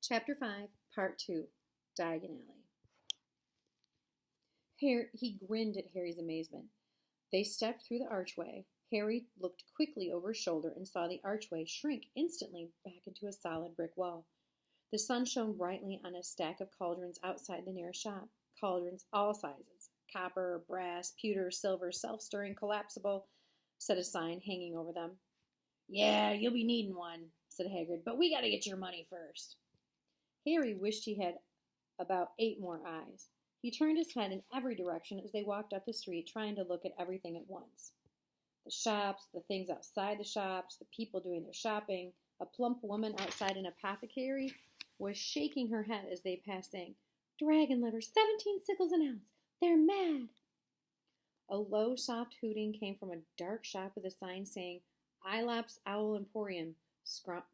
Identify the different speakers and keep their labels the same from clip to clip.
Speaker 1: Chapter 5, Part 2, Diagon Alley. He grinned at Harry's amazement. They stepped through the archway. Harry looked quickly over his shoulder and saw the archway shrink instantly back into a solid brick wall. The sun shone brightly on a stack of cauldrons outside the nearest shop. Cauldrons all sizes. Copper, brass, pewter, silver, self-stirring, collapsible, said a sign hanging over them. "Yeah, you'll be needing one," said Hagrid, "but we gotta get your money first." Harry wished he had about 8 more eyes. He turned his head in every direction as they walked up the street, trying to look at everything at once. The shops, the things outside the shops, the people doing their shopping. A plump woman outside an apothecary was shaking her head as they passed, saying, "Dragon liver, 17 sickles an ounce. They're mad." A low, soft hooting came from a dark shop with a sign saying, "Ilops Owl Emporium,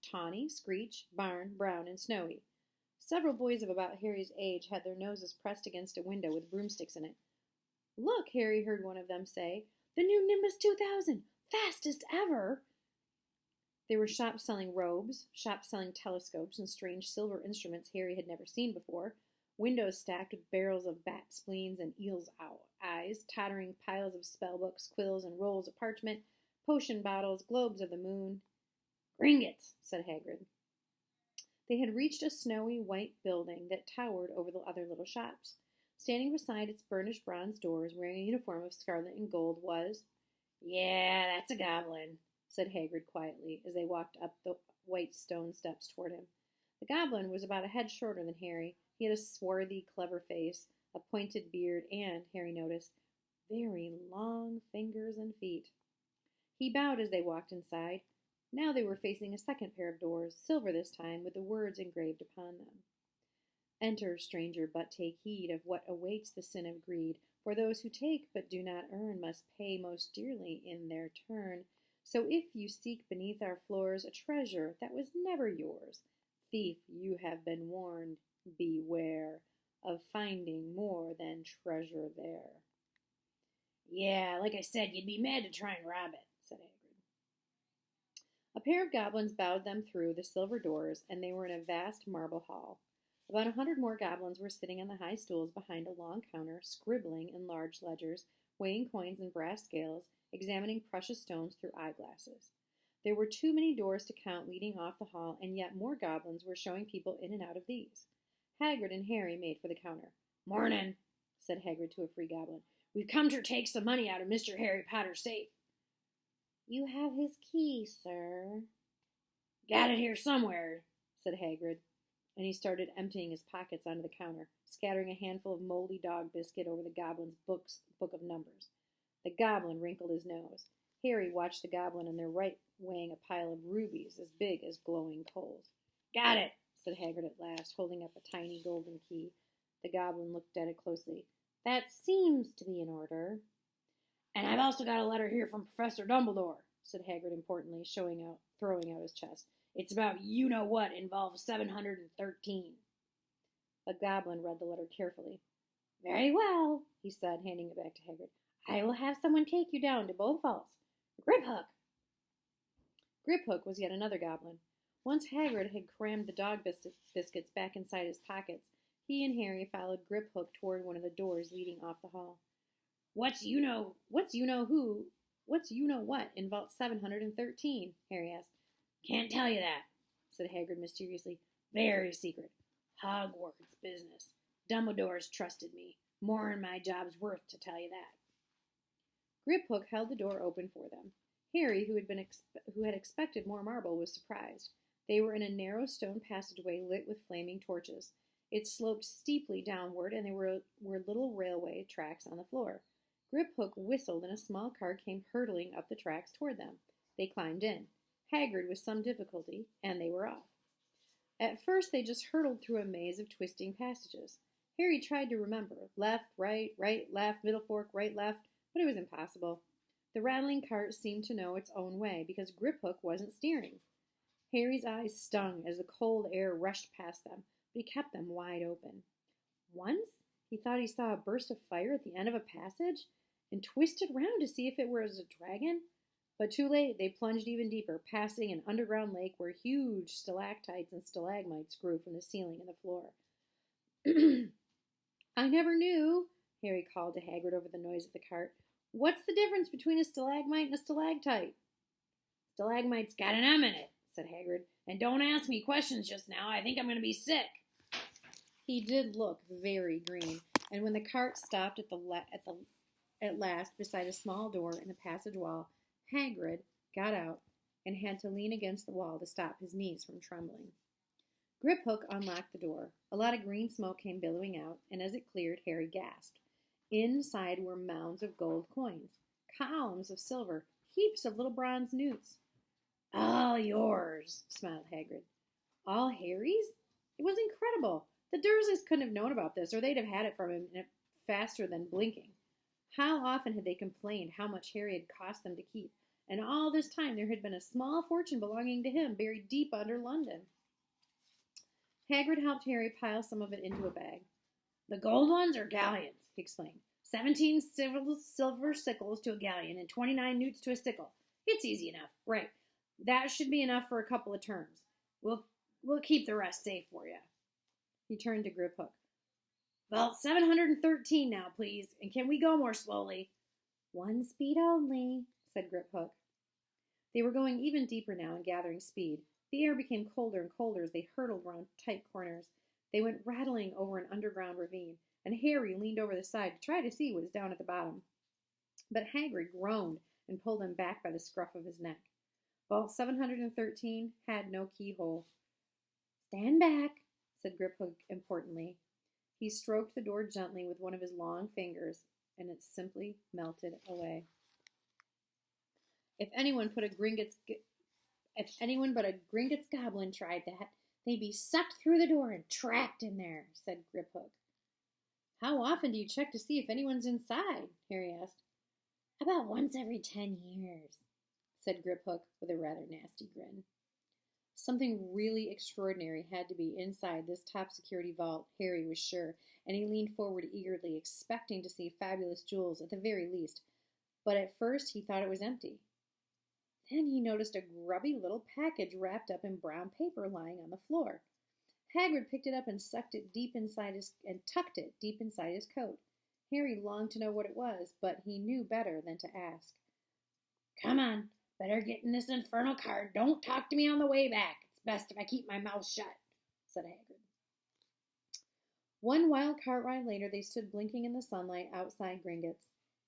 Speaker 1: Tawny, Screech, Barn, Brown, and Snowy." Several boys of about Harry's age had their noses pressed against a window with broomsticks in it. "Look," Harry heard one of them say, "the new Nimbus 2000, fastest ever." There were shops selling robes, shops selling telescopes and strange silver instruments Harry had never seen before, windows stacked with barrels of bat spleens and eel's eyes, tottering piles of spellbooks, quills, and rolls of parchment, potion bottles, globes of the moon. "Gringotts," said Hagrid. They had reached a snowy white building that towered over the other little shops. Standing beside its burnished bronze doors, wearing a uniform of scarlet and gold, was— "Yeah, that's a goblin," said Hagrid quietly, as they walked up the white stone steps toward him. The goblin was about a head shorter than Harry. He had a swarthy, clever face, a pointed beard, and, Harry noticed, very long fingers and feet. He bowed as they walked inside. Now they were facing a second pair of doors, silver this time, with the words engraved upon them. "Enter, stranger, but take heed of what awaits the sin of greed. For those who take but do not earn must pay most dearly in their turn. So if you seek beneath our floors a treasure that was never yours, thief, you have been warned. Beware of finding more than treasure there." "Yeah, like I said, you'd be mad to try and rob it," said Hagrid. A pair of goblins bowed them through the silver doors, and they were in a vast marble hall. About 100 more goblins were sitting on the high stools behind a long counter, scribbling in large ledgers, weighing coins in brass scales, examining precious stones through eyeglasses. There were too many doors to count leading off the hall, and yet more goblins were showing people in and out of these. Hagrid and Harry made for the counter. "Mornin'," said Hagrid to a free goblin. "We've come to take some money out of Mr. Harry Potter's safe." "You have his key, sir." "Got it here somewhere," said Hagrid, and he started emptying his pockets onto the counter, scattering a handful of moldy dog biscuit over the goblin's book of numbers. The goblin wrinkled his nose. Harry watched the goblin on their right weighing a pile of rubies as big as glowing coals. "Got it," said Hagrid at last, holding up a tiny golden key. The goblin looked at it closely. "That seems to be in order." "And I've also got a letter here from Professor Dumbledore," said Hagrid importantly, throwing out his chest. "It's about you-know-what involves 713. The goblin read the letter carefully. "Very well," he said, handing it back to Hagrid. "I will have someone take you down to both vaults. Griphook!" Griphook was yet another goblin. Once Hagrid had crammed the dog biscuits back inside his pockets, he and Harry followed Griphook toward one of the doors leading off the hall. What's you know what in vault 713? Harry asked. "Can't tell you that," said Hagrid mysteriously. "Very secret. Hogwarts business. Dumbledore's trusted me. More'n my job's worth to tell you that." Griphook held the door open for them. Harry, who had expected more marble, was surprised. They were in a narrow stone passageway lit with flaming torches. It sloped steeply downward, and there were little railway tracks on the floor. Griphook whistled, and a small car came hurtling up the tracks toward them. They climbed in. Hagrid with some difficulty, and they were off. At first they just hurtled through a maze of twisting passages. Harry tried to remember. Left, right, left, middle fork, right, left, but it was impossible. The rattling cart seemed to know its own way, because Griphook wasn't steering. Harry's eyes stung as the cold air rushed past them, but he kept them wide open. Once he thought he saw a burst of fire at the end of a passage, and twisted round to see if it was a dragon. But too late, they plunged even deeper, passing an underground lake where huge stalactites and stalagmites grew from the ceiling and the floor. I never knew, Harry called to Hagrid over the noise of the cart. What's the difference between a stalagmite and a stalactite? Stalagmite's got an M in it, said Hagrid. And don't ask me questions just now. I think I'm going to be sick. He did look very green, and when the cart stopped at last beside a small door in the passage wall, Hagrid got out and had to lean against the wall to stop his knees from trembling. Griphook unlocked the door. A lot of green smoke came billowing out, and as it cleared, Harry gasped. Inside were mounds of gold coins, columns of silver, heaps of little bronze newts. All yours, smiled Hagrid. All Harry's? It was incredible. The Dursleys couldn't have known about this, or they'd have had it from him faster than blinking. How often had they complained how much Harry had cost them to keep, and all this time there had been a small fortune belonging to him buried deep under London. Hagrid helped Harry pile some of it into a bag. The gold ones are galleons, he explained. 17 silver sickles to a galleon and 29 newts to a sickle. It's easy enough. Right. That should be enough for a couple of terms. We'll keep the rest safe for you. He turned to Griphook. Well, 713 now, please, and can we go more slowly? One speed only, said Griphook. They were going even deeper now and gathering speed. The air became colder and colder as they hurtled around tight corners. They went rattling over an underground ravine, and Harry leaned over the side to try to see what was down at the bottom. But Hagrid groaned and pulled him back by the scruff of his neck. Vault 713 had no keyhole. Stand back, said Griphook importantly. He stroked the door gently with one of his long fingers, and it simply melted away. If anyone but a Gringotts goblin tried that, they'd be sucked through the door and trapped in there, said Griphook. How often do you check to see if anyone's inside? Harry asked. About once every 10 years, said Griphook with a rather nasty grin. Something really extraordinary had to be inside this top-security vault, Harry was sure, and he leaned forward eagerly, expecting to see fabulous jewels at the very least. But at first he thought it was empty. Then he noticed a grubby little package wrapped up in brown paper lying on the floor. Hagrid picked it up and tucked it deep inside his coat. Harry longed to know what it was, but he knew better than to ask. Come on, better get in this infernal car. Don't talk to me on the way back. It's best if I keep my mouth shut, said Hagrid. One wild cart ride later, they stood blinking in the sunlight outside Gringotts.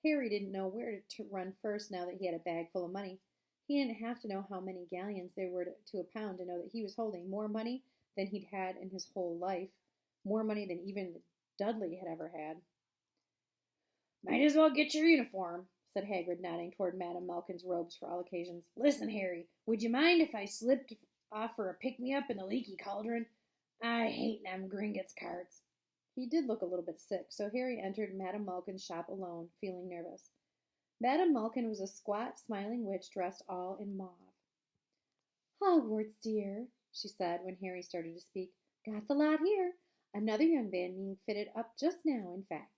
Speaker 1: Harry didn't know where to run first now that he had a bag full of money. He didn't have to know how many galleons there were to a pound to know that he was holding more money than he'd had in his whole life, more money than even Dudley had ever had. Might as well get your uniform, said Hagrid, nodding toward Madame Malkin's robes for all occasions. Listen, Harry, would you mind if I slipped off for a pick-me-up in the leaky cauldron? I hate them Gringotts carts. He did look a little bit sick, so Harry entered Madame Malkin's shop alone, feeling nervous. Madame Malkin was a squat, smiling witch dressed all in mauve. Hogwarts, dear, she said when Harry started to speak. Got the lot here. Another young man being fitted up just now, in fact.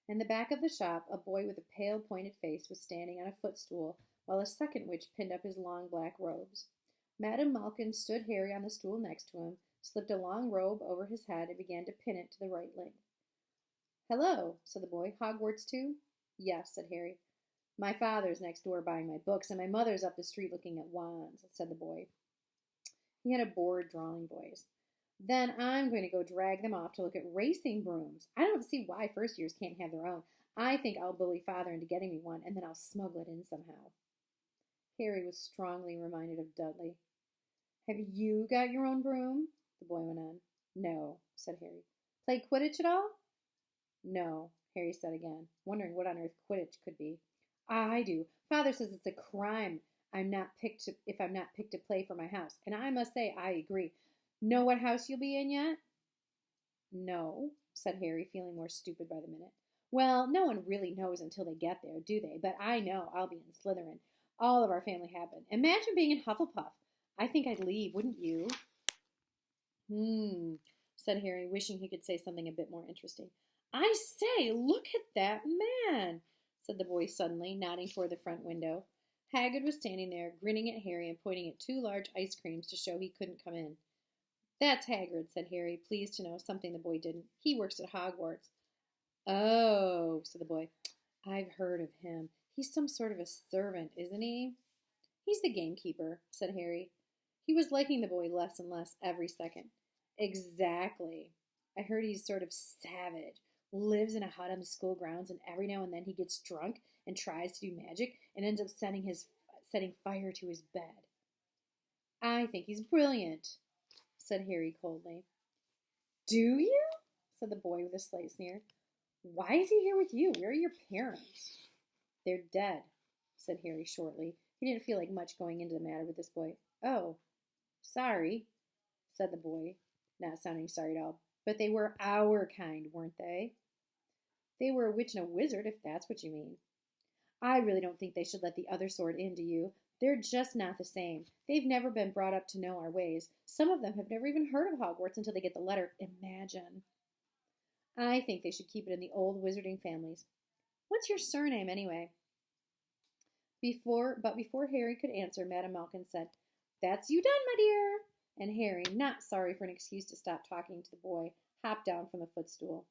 Speaker 1: In the back of the shop, a boy with a pale, pointed face was standing on a footstool, while a second witch pinned up his long black robes. Madame Malkin stood Harry on the stool next to him, slipped a long robe over his head, and began to pin it to the right length. Hello, said the boy. Hogwarts, too? Yes, said Harry. My father's next door buying my books, and my mother's up the street looking at wands, said the boy. He had a bored, drawling voice. Then I'm going to go drag them off to look at racing brooms. I don't see why first years can't have their own. I think I'll bully Father into getting me one, and then I'll smuggle it in somehow. Harry was strongly reminded of Dudley. Have you got your own broom? The boy went on. No, said Harry. Play Quidditch at all? No, Harry said again, wondering what on earth Quidditch could be. I do. Father says it's a crime if I'm not picked to play for my house, and I must say I agree. Know what house you'll be in yet? No, said Harry, feeling more stupid by the minute. Well, no one really knows until they get there, do they? But I know I'll be in Slytherin. All of our family have been. Imagine being in Hufflepuff. I think I'd leave, wouldn't you? Said Harry, wishing he could say something a bit more interesting. I say, look at that man, said the boy suddenly, nodding toward the front window. Hagrid was standing there, grinning at Harry and pointing at two large ice creams to show he couldn't come in. "That's Hagrid," said Harry, pleased to know something the boy didn't. "He works at Hogwarts." "Oh," said the boy. "I've heard of him. He's some sort of a servant, isn't he?" "He's the gamekeeper," said Harry. He was liking the boy less and less every second. "Exactly. I heard he's sort of savage. Lives in a hut on the school grounds, and every now and then he gets drunk and tries to do magic and ends up setting fire to his bed." "I think he's brilliant," said Harry coldly. "Do you?" said the boy with a slight sneer. "Why is he here with you? Where are your parents?" "They're dead," said Harry shortly. He didn't feel like much going into the matter with this boy. "Oh, sorry," said the boy, not sounding sorry at all. "But they were our kind, weren't they?" "They were a witch and a wizard, if that's what you mean." "I really don't think they should let the other sort in, do you? They're just not the same. They've never been brought up to know our ways. Some of them have never even heard of Hogwarts until they get the letter. Imagine. I think they should keep it in the old wizarding families. What's your surname, anyway?" Before Harry could answer, Madame Malkin said, "That's you done, my dear." And Harry, not sorry for an excuse to stop talking to the boy, hopped down from the footstool.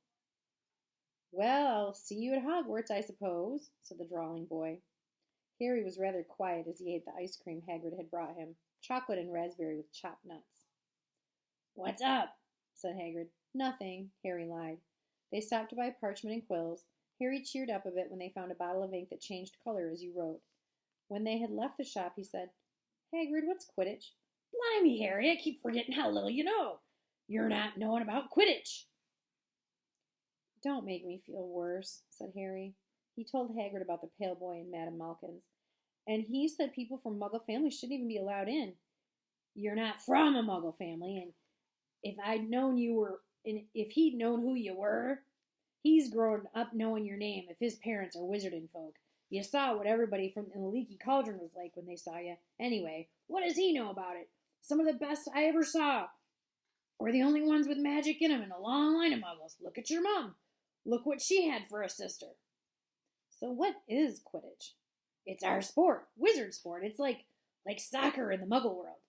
Speaker 1: "Well, I'll see you at Hogwarts, I suppose," said the drawling boy. Harry was rather quiet as he ate the ice cream Hagrid had brought him, chocolate and raspberry with chopped nuts. "What's up?" said Hagrid. "Nothing," Harry lied. They stopped to buy parchment and quills. Harry cheered up a bit when they found a bottle of ink that changed color as you wrote. When they had left the shop, he said, "Hagrid, what's Quidditch?" "Blimey, Harry, I keep forgetting how little you know. You're not knowing about Quidditch." "Don't make me feel worse," said Harry. He told Hagrid about the pale boy and Madame Malkin's. "And he said people from Muggle families shouldn't even be allowed in." "You're not from a Muggle family, and if he'd known who you were, he's grown up knowing your name if his parents are wizarding folk. You saw what everybody from in the Leaky Cauldron was like when they saw you. Anyway, what does he know about it? Some of the best I ever saw. We're the only ones with magic in them in a long line of Muggles. Look at your mom. Look what she had for a sister." "So what is Quidditch?" "It's our sport. Wizard sport. It's like soccer in the Muggle world.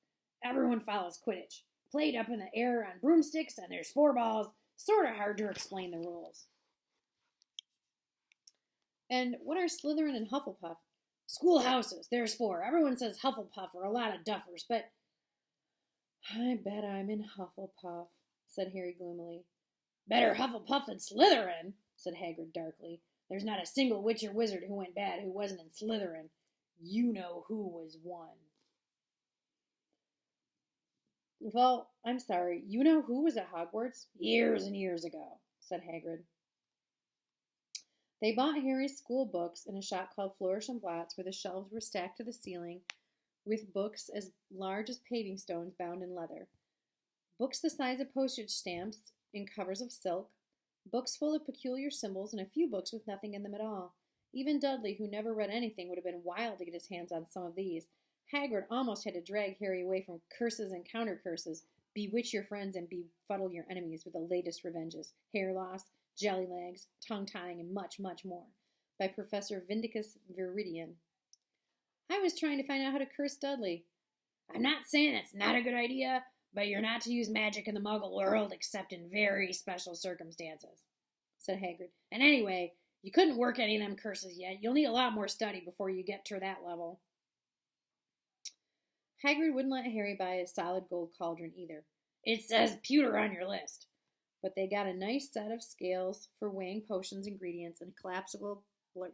Speaker 1: Everyone follows Quidditch. Played up in the air on broomsticks, and there's 4 balls. Sort of hard to explain the rules." "And what are Slytherin and Hufflepuff?" "Schoolhouses. There's 4. Everyone says Hufflepuff are a lot of duffers, but—" "I bet I'm in Hufflepuff," said Harry gloomily. "Better Hufflepuff than Slytherin," said Hagrid darkly. "There's not a single witch or wizard who went bad who wasn't in Slytherin. You know who was one." "Well, I'm sorry. You know who was at Hogwarts?" "Years and years ago," said Hagrid. They bought Harry's school books in a shop called Flourish and Blots, where the shelves were stacked to the ceiling with books as large as paving stones bound in leather. Books the size of postage stamps in covers of silk, books full of peculiar symbols, and a few books with nothing in them at all. Even Dudley, who never read anything, would have been wild to get his hands on some of these. Hagrid almost had to drag Harry away from curses and counter-curses, bewitch your friends and befuddle your enemies with the latest revenges, hair loss, jelly legs, tongue-tying, and much, much more, by Professor Vindicus Viridian. "I was trying to find out how to curse Dudley." "I'm not saying that's not a good idea, but you're not to use magic in the Muggle world except in very special circumstances," said Hagrid. "And anyway, you couldn't work any of them curses yet. You'll need a lot more study before you get to that level." Hagrid wouldn't let Harry buy a solid gold cauldron either. "It says pewter on your list." But they got a nice set of scales for weighing potions ingredients and a collapsible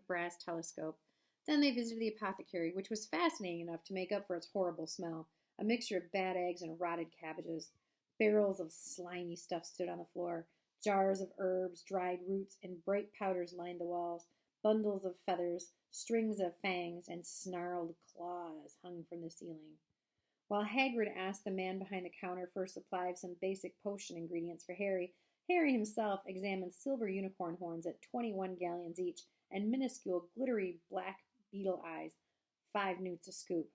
Speaker 1: brass telescope. Then they visited the apothecary, which was fascinating enough to make up for its horrible smell, a mixture of bad eggs and rotted cabbages. Barrels of slimy stuff stood on the floor. Jars of herbs, dried roots, and bright powders lined the walls. Bundles of feathers, strings of fangs, and snarled claws hung from the ceiling. While Hagrid asked the man behind the counter for a supply of some basic potion ingredients for Harry, Harry himself examined silver unicorn horns at 21 galleons each, and minuscule, glittery black beetle eyes, 5 newts a scoop.